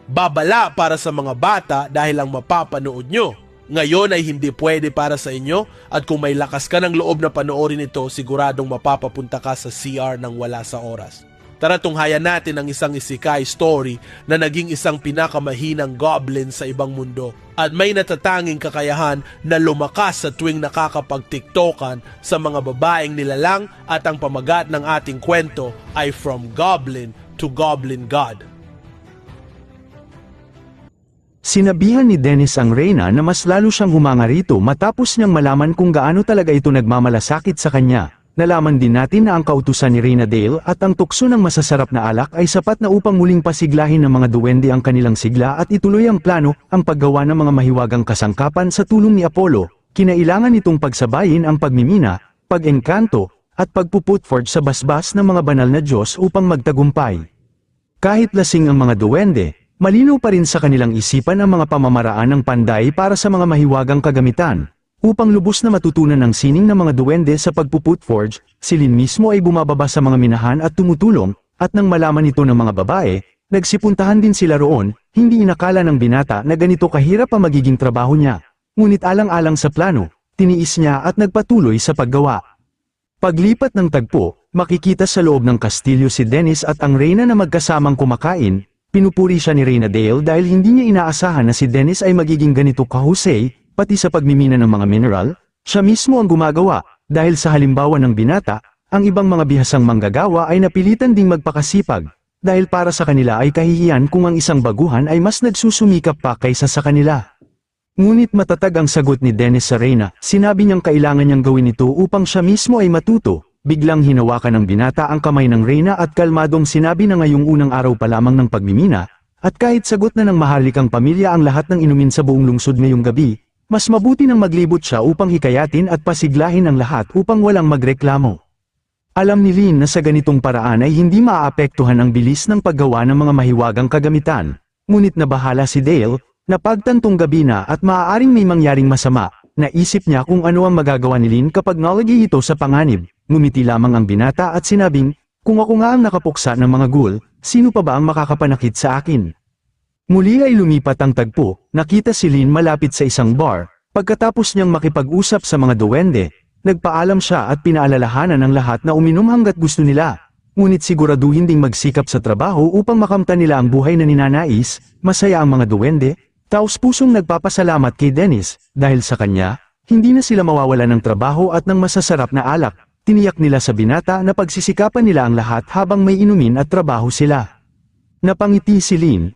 Babala para sa mga bata dahil ang mapapanood nyo. Ngayon ay hindi pwede para sa inyo at kung may lakas ka ng loob na panoorin ito, siguradong mapapapunta ka sa CR ng wala sa oras. Tara tunghayan natin ang isang isekai story na naging isang pinakamahinang goblin sa ibang mundo at may natatanging kakayahan na lumakas sa tuwing nakakapag-tiktokan sa mga babaeng nilalang at ang pamagat ng ating kwento ay From Goblin to Goblin God. Sinabihan ni Dennis ang reyna na mas lalo siyang humanga rito matapos niyang malaman kung gaano talaga ito nagmamalasakit sa kanya. Nalaman din natin na ang kautusan ni Reyna Dale at ang tukso ng masasarap na alak ay sapat na upang muling pasiglahin ng mga duwende ang kanilang sigla at ituloy ang plano, ang paggawa ng mga mahiwagang kasangkapan sa tulong ni Apollo. Kinailangan itong pagsabayin ang pagmimina, pag-engkanto, at pagpuputforge sa basbas ng mga banal na Diyos upang magtagumpay. Kahit lasing ang mga duwende, malinaw pa rin sa kanilang isipan ang mga pamamaraan ng panday para sa mga mahiwagang kagamitan. Upang lubos na matutunan ang sining ng mga duwende sa pagpuputforge, si Lin mismo ay bumababa sa mga minahan at tumutulong, at nang malaman ito ng mga babae, nagsipuntahan din sila roon. Hindi inakala ng binata na ganito kahirap ang magiging trabaho niya. Ngunit alang-alang sa plano, tiniis niya at nagpatuloy sa paggawa. Paglipat ng tagpo, makikita sa loob ng kastilyo si Dennis at ang reyna na magkasamang kumakain. Pinupuri siya ni Reyna Dale dahil hindi niya inaasahan na si Dennis ay magiging ganito kahusay, pati sa pagmimina ng mga mineral. Siya mismo ang gumagawa, dahil sa halimbawa ng binata, ang ibang mga bihasang manggagawa ay napilitan ding magpakasipag, dahil para sa kanila ay kahihiyan kung ang isang baguhan ay mas nagsusumikap pa kaysa sa kanila. Ngunit matatag ang sagot ni Dennis sa reyna, sinabi niyang kailangan niyang gawin ito upang siya mismo ay matuto. Biglang hinawakan ng binata ang kamay ng reyna at kalmadong sinabi na ngayong unang araw pa lamang ng pagmimina, at kahit sagot na ng maharlikang pamilya ang lahat ng inumin sa buong lungsod ngayong gabi, mas mabuti nang maglibot siya upang hikayatin at pasiglahin ang lahat upang walang magreklamo. Alam ni Lin na sa ganitong paraan ay hindi maaapektuhan ang bilis ng paggawa ng mga mahiwagang kagamitan, ngunit nabahala si Dale, na pagtantong gabi na at maaaring may mangyaring masama. Naisip niya kung ano ang magagawa ni Lin kapag nalagay ito sa panganib. Ngumiti lamang ang binata at sinabing, kung ako nga ang nakapuksa ng mga ghoul, sino pa ba ang makakapanakit sa akin? Muli ay lumipat ang tagpo, nakita si Lin malapit sa isang bar. Pagkatapos niyang makipag-usap sa mga duwende, nagpaalam siya at pinaalalahanan ng lahat na uminom hanggat gusto nila. Ngunit siguraduhin ding magsikap sa trabaho upang makamtan nila ang buhay na ninanais. Masaya ang mga duwende, taos-pusong nagpapasalamat kay Dennis, dahil sa kanya, hindi na sila mawawala ng trabaho at ng masasarap na alak. Tiniyak nila sa binata na pagsisikapan nila ang lahat habang may inumin at trabaho sila. Napangiti si Lin,